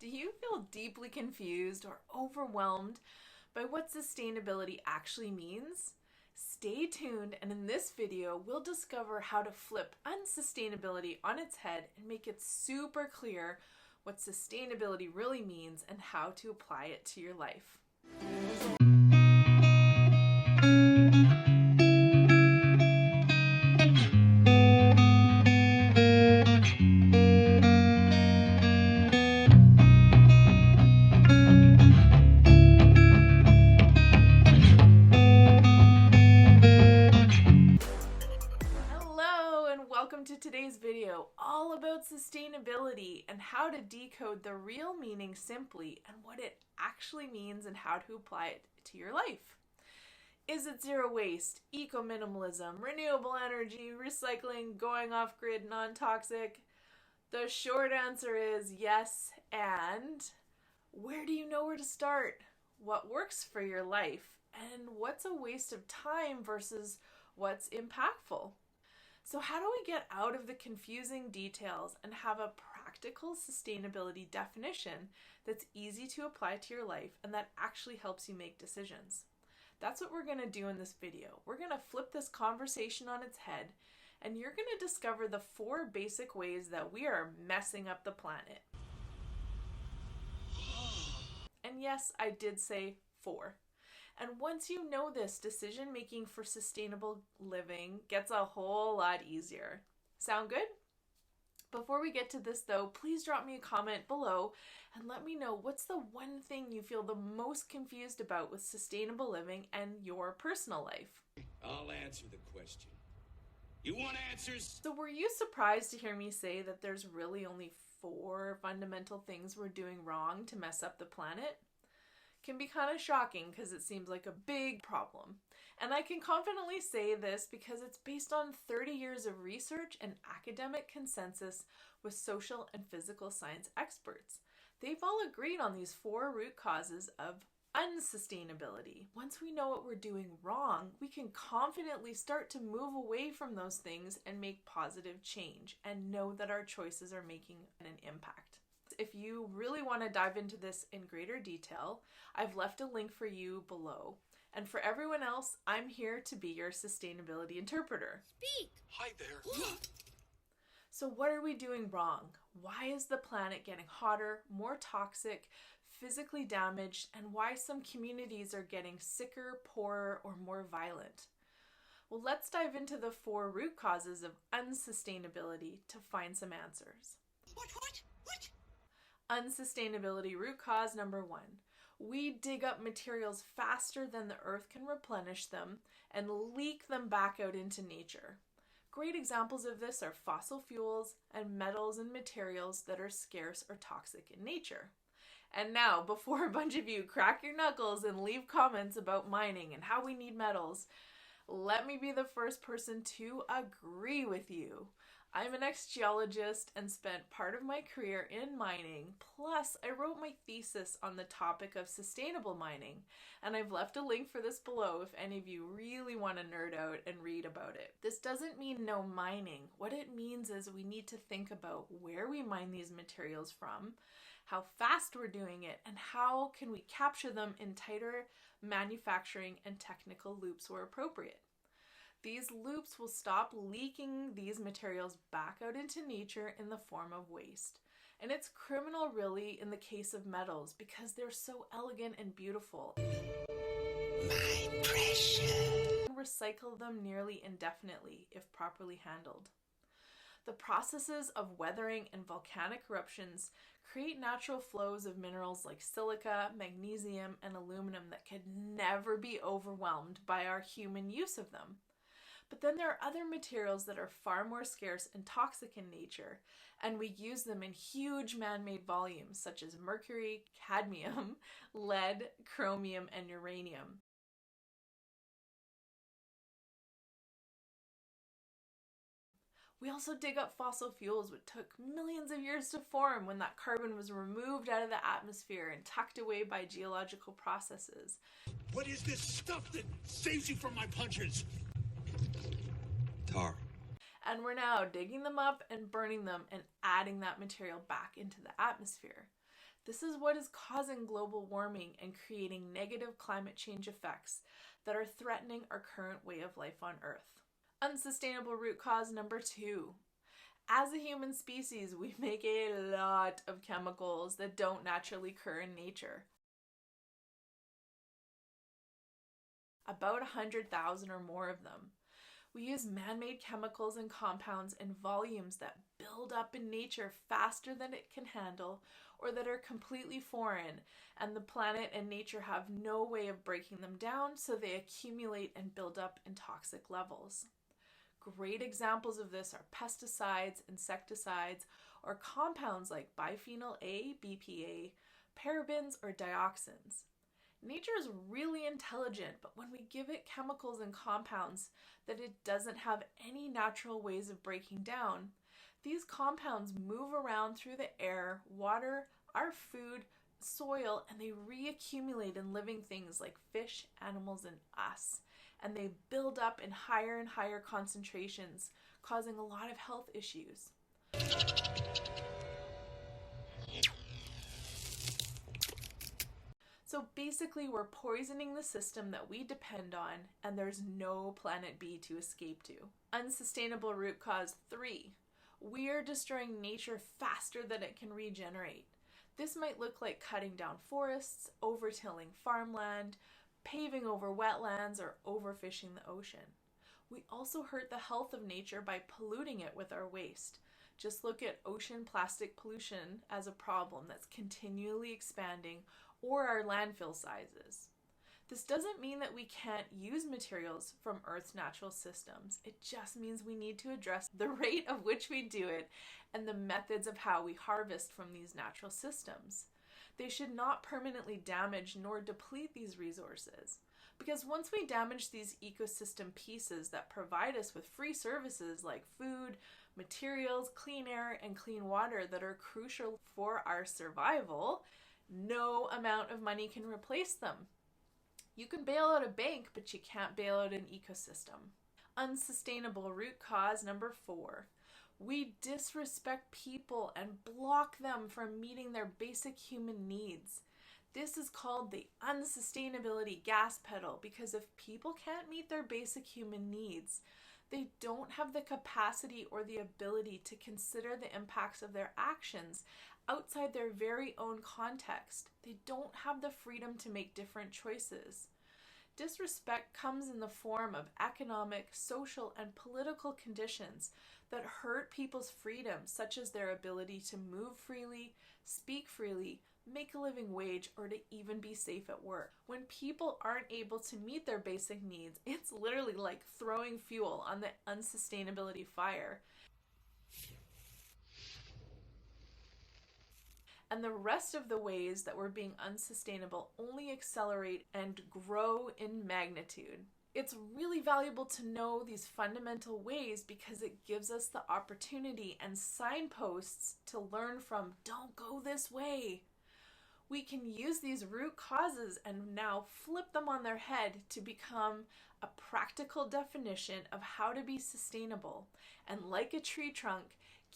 Do you feel deeply confused or overwhelmed by what sustainability actually means? Stay tuned, and in this video, we'll discover how to flip unsustainability on its head and make it super clear what sustainability really means and how to apply it to your life. Welcome to today's video, all about sustainability and how to decode the real meaning simply and what it actually means and how to apply it to your life. Is it zero waste, eco-minimalism, renewable energy, recycling, going off-grid, non-toxic? The short answer is yes, and where do you know where to start? What works for your life? And what's a waste of time versus what's impactful? So how do we get out of the confusing details and have a practical sustainability definition that's easy to apply to your life and that actually helps you make decisions? That's what we're going to do in this video. We're going to flip this conversation on its head, and you're going to discover the 4 basic ways that we are messing up the planet. And yes, I did say 4. And once you know this, decision-making for sustainable living gets a whole lot easier. Sound good? Before we get to this though, please drop me a comment below and let me know what's the one thing you feel the most confused about with sustainable living and your personal life. I'll answer the question. You want answers? So were you surprised to hear me say that there's really only 4 fundamental things we're doing wrong to mess up the planet? Can be kind of shocking because it seems like a big problem. And I can confidently say this because it's based on 30 years of research and academic consensus with social and physical science experts. They've all agreed on these 4 root causes of unsustainability. Once we know what we're doing wrong, we can confidently start to move away from those things and make positive change and know that our choices are making an impact. If you really want to dive into this in greater detail, I've left a link for you below. And for everyone else, I'm here to be your sustainability interpreter. Speak! Hi there. So what are we doing wrong? Why is the planet getting hotter, more toxic, physically damaged, and why some communities are getting sicker, poorer, or more violent? Well, let's dive into the 4 root causes of unsustainability to find some answers. What? Unsustainability root cause number 1. We dig up materials faster than the earth can replenish them and leak them back out into nature. Great examples of this are fossil fuels and metals and materials that are scarce or toxic in nature. And now, before a bunch of you crack your knuckles and leave comments about mining and how we need metals, let me be the first person to agree with you. I'm an ex-geologist and spent part of my career in mining, plus I wrote my thesis on the topic of sustainable mining, and I've left a link for this below if any of you really want to nerd out and read about it. This doesn't mean no mining. What it means is we need to think about where we mine these materials from, how fast we're doing it, and how can we capture them in tighter manufacturing and technical loops where appropriate. These loops will stop leaking these materials back out into nature in the form of waste. And it's criminal really in the case of metals because they're so elegant and beautiful. My precious. Recycle them nearly indefinitely if properly handled. The processes of weathering and volcanic eruptions create natural flows of minerals like silica, magnesium, and aluminum that could never be overwhelmed by our human use of them. But then there are other materials that are far more scarce and toxic in nature, and we use them in huge man-made volumes such as mercury, cadmium, lead, chromium, and uranium. We also dig up fossil fuels, which took millions of years to form when that carbon was removed out of the atmosphere and tucked away by geological processes. What is this stuff that saves you from my punches? Tar. And we're now digging them up and burning them and adding that material back into the atmosphere. This is what is causing global warming and creating negative climate change effects that are threatening our current way of life on Earth. Unsustainable root cause number 2. As a human species, we make a lot of chemicals that don't naturally occur in nature. About 100,000 or more of them. We use man-made chemicals and compounds in volumes that build up in nature faster than it can handle, or that are completely foreign, and the planet and nature have no way of breaking them down, so they accumulate and build up in toxic levels. Great examples of this are pesticides, insecticides, or compounds like bisphenol A, BPA, parabens, or dioxins. Nature is really intelligent, but when we give it chemicals and compounds that it doesn't have any natural ways of breaking down, these compounds move around through the air, water, our food, soil, and they reaccumulate in living things like fish, animals, and us. And they build up in higher and higher concentrations, causing a lot of health issues. So basically, we're poisoning the system that we depend on, and there's no planet B to escape to. Unsustainable root cause 3. We are destroying nature faster than it can regenerate. This might look like cutting down forests, overtilling farmland, paving over wetlands, or overfishing the ocean. We also hurt the health of nature by polluting it with our waste. Just look at ocean plastic pollution as a problem that's continually expanding, or our landfill sizes. This doesn't mean that we can't use materials from Earth's natural systems. It just means we need to address the rate of which we do it and the methods of how we harvest from these natural systems. They should not permanently damage nor deplete these resources, because once we damage these ecosystem pieces that provide us with free services like food, materials, clean air, and clean water that are crucial for our survival, no amount of money can replace them. You can bail out a bank, but you can't bail out an ecosystem. Unsustainable root cause number 4. We disrespect people and block them from meeting their basic human needs. This is called the unsustainability gas pedal, because if people can't meet their basic human needs, they don't have the capacity or the ability to consider the impacts of their actions outside their very own context. They don't have the freedom to make different choices. Disrespect comes in the form of economic, social, and political conditions that hurt people's freedom, such as their ability to move freely, speak freely, make a living wage, or to even be safe at work. When people aren't able to meet their basic needs, it's literally like throwing fuel on the unsustainability fire. And the rest of the ways that we're being unsustainable only accelerate and grow in magnitude. It's really valuable to know these fundamental ways because it gives us the opportunity and signposts to learn from. Don't go this way. We can use these root causes and now flip them on their head to become a practical definition of how to be sustainable. And like a tree trunk,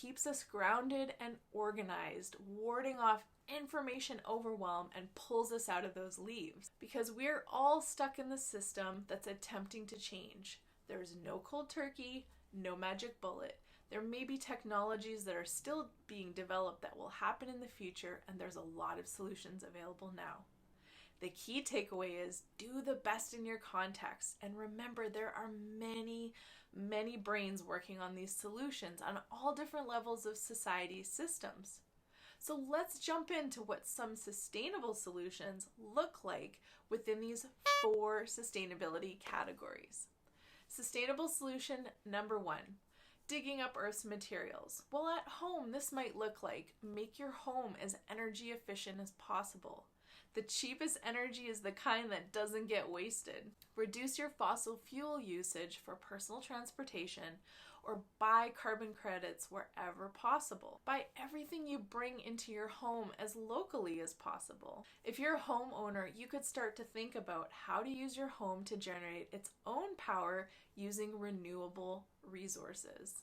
keeps us grounded and organized, warding off information overwhelm and pulls us out of those leaves. Because we're all stuck in the system that's attempting to change. There's no cold turkey, no magic bullet. There may be technologies that are still being developed that will happen in the future, and there's a lot of solutions available now. The key takeaway is do the best in your context, and remember there are many brains working on these solutions on all different levels of society systems. So let's jump into what some sustainable solutions look like within these 4 sustainability categories. Sustainable solution number 1. Digging up Earth's materials. Well, at home, this might look like make your home as energy efficient as possible. The cheapest energy is the kind that doesn't get wasted. Reduce your fossil fuel usage for personal transportation or buy carbon credits wherever possible. Buy everything you bring into your home as locally as possible. If you're a homeowner, you could start to think about how to use your home to generate its own power using renewable resources.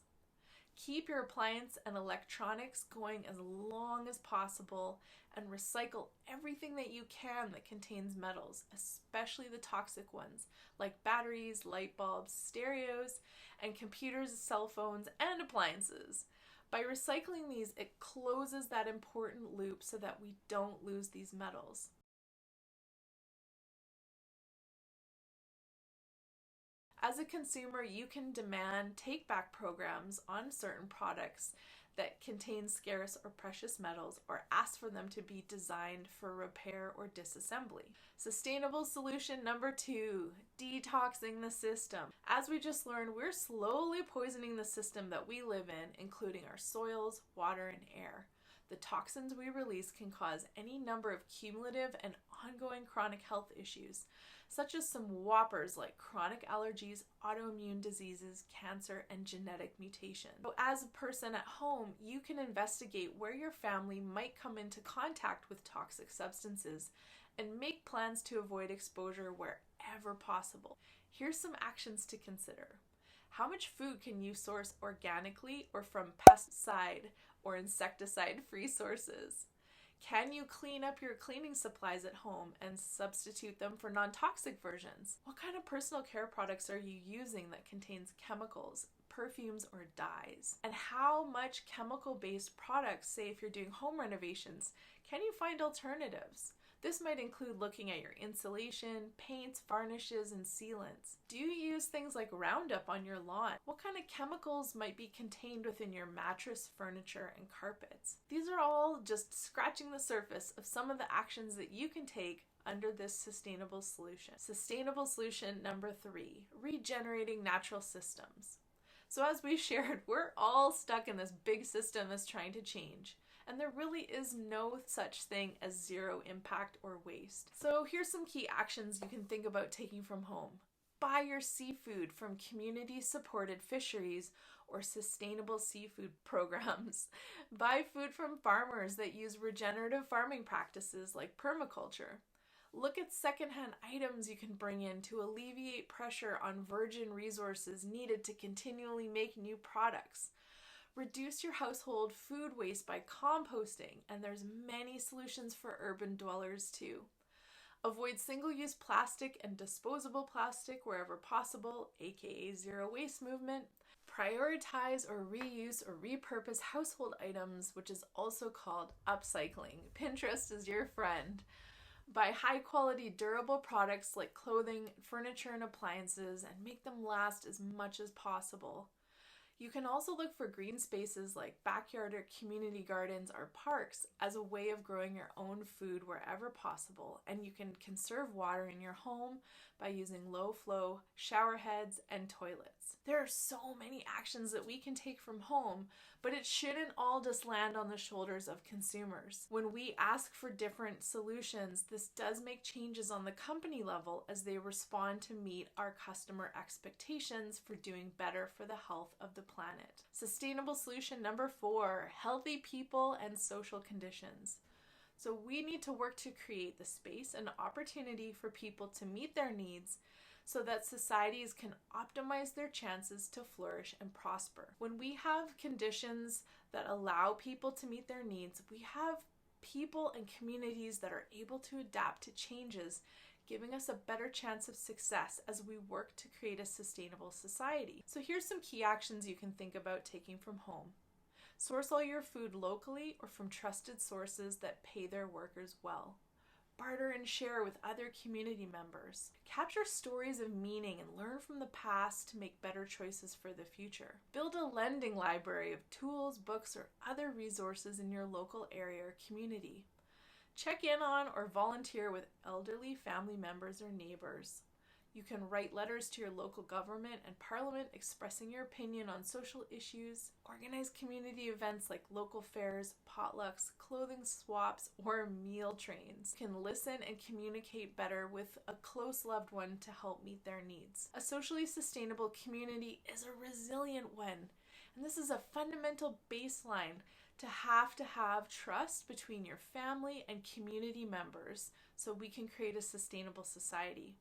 Keep your appliance and electronics going as long as possible and recycle everything that you can that contains metals, especially the toxic ones like batteries, light bulbs, stereos, and computers, cell phones, and appliances. By recycling these, it closes that important loop so that we don't lose these metals. As a consumer, you can demand take-back programs on certain products that contain scarce or precious metals, or ask for them to be designed for repair or disassembly. Sustainable solution number 2, detoxing the system. As we just learned, we're slowly poisoning the system that we live in, including our soils, water, and air. The toxins we release can cause any number of cumulative and ongoing chronic health issues, such as some whoppers like chronic allergies, autoimmune diseases, cancer, and genetic mutation. So as a person at home, you can investigate where your family might come into contact with toxic substances and make plans to avoid exposure wherever possible. Here's some actions to consider. How much food can you source organically or from pesticide or insecticide-free sources? Can you clean up your cleaning supplies at home and substitute them for non-toxic versions? What kind of personal care products are you using that contains chemicals, perfumes, or dyes? And how much chemical-based products, say if you're doing home renovations, can you find alternatives? This might include looking at your insulation, paints, varnishes, and sealants. Do you use things like Roundup on your lawn? What kind of chemicals might be contained within your mattress, furniture, and carpets? These are all just scratching the surface of some of the actions that you can take under this sustainable solution. Sustainable solution number 3, regenerating natural systems. So as we shared, we're all stuck in this big system that's trying to change. And there really is no such thing as zero impact or waste. So here's some key actions you can think about taking from home. Buy your seafood from community-supported fisheries or sustainable seafood programs. Buy food from farmers that use regenerative farming practices like permaculture. Look at secondhand items you can bring in to alleviate pressure on virgin resources needed to continually make new products. Reduce your household food waste by composting, and there's many solutions for urban dwellers too. Avoid single-use plastic and disposable plastic wherever possible, aka zero waste movement. Prioritize or reuse or repurpose household items, which is also called upcycling. Pinterest is your friend. Buy high-quality, durable products like clothing, furniture, and appliances, and make them last as much as possible. You can also look for green spaces like backyard or community gardens or parks as a way of growing your own food wherever possible, and you can conserve water in your home by using low-flow shower heads and toilets. There are so many actions that we can take from home, but it shouldn't all just land on the shoulders of consumers. When we ask for different solutions, this does make changes on the company level as they respond to meet our customer expectations for doing better for the health of the planet. Sustainable solution number 4, healthy people and social conditions. So we need to work to create the space and opportunity for people to meet their needs so that societies can optimize their chances to flourish and prosper. When we have conditions that allow people to meet their needs, we have people and communities that are able to adapt to changes, giving us a better chance of success as we work to create a sustainable society. So here's some key actions you can think about taking from home. Source all your food locally or from trusted sources that pay their workers well. Barter and share with other community members. Capture stories of meaning and learn from the past to make better choices for the future. Build a lending library of tools, books, or other resources in your local area or community. Check in on or volunteer with elderly family members or neighbors. You can write letters to your local government and parliament expressing your opinion on social issues. Organize community events like local fairs, potlucks, clothing swaps, or meal trains. You can listen and communicate better with a close loved one to help meet their needs. A socially sustainable community is a resilient one, and this is a fundamental baseline to have trust between your family and community members so we can create a sustainable society.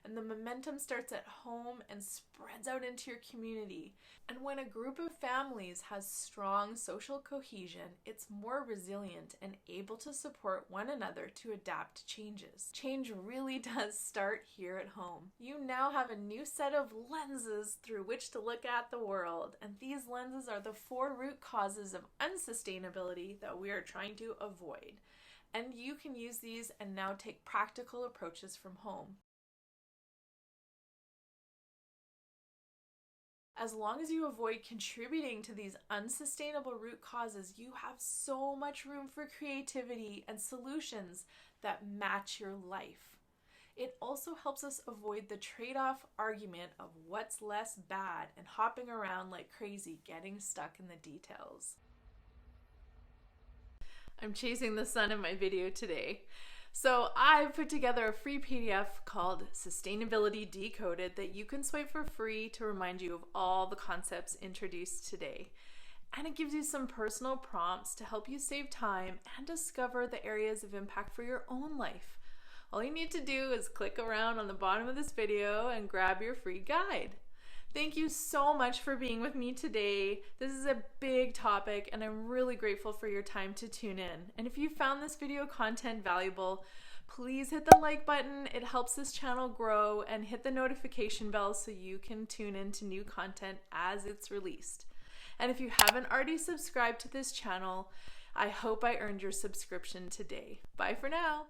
And the momentum starts at home and spreads out into your community. And when a group of families has strong social cohesion, it's more resilient and able to support one another to adapt to changes. Change really does start here at home. You now have a new set of lenses through which to look at the world, and these lenses are the 4 root causes of unsustainability that we are trying to avoid. And you can use these and now take practical approaches from home. As long as you avoid contributing to these unsustainable root causes, you have so much room for creativity and solutions that match your life. It also helps us avoid the trade-off argument of what's less bad and hopping around like crazy, getting stuck in the details. I'm chasing the sun in my video today. So I've put together a free PDF called Sustainability Decoded that you can swipe for free to remind you of all the concepts introduced today. And it gives you some personal prompts to help you save time and discover the areas of impact for your own life. All you need to do is click around on the bottom of this video and grab your free guide. Thank you so much for being with me today. This is a big topic and I'm really grateful for your time to tune in. And if you found this video content valuable, please hit the like button. It helps this channel grow, and hit the notification bell so you can tune into new content as it's released. And if you haven't already subscribed to this channel, I hope I earned your subscription today. Bye for now.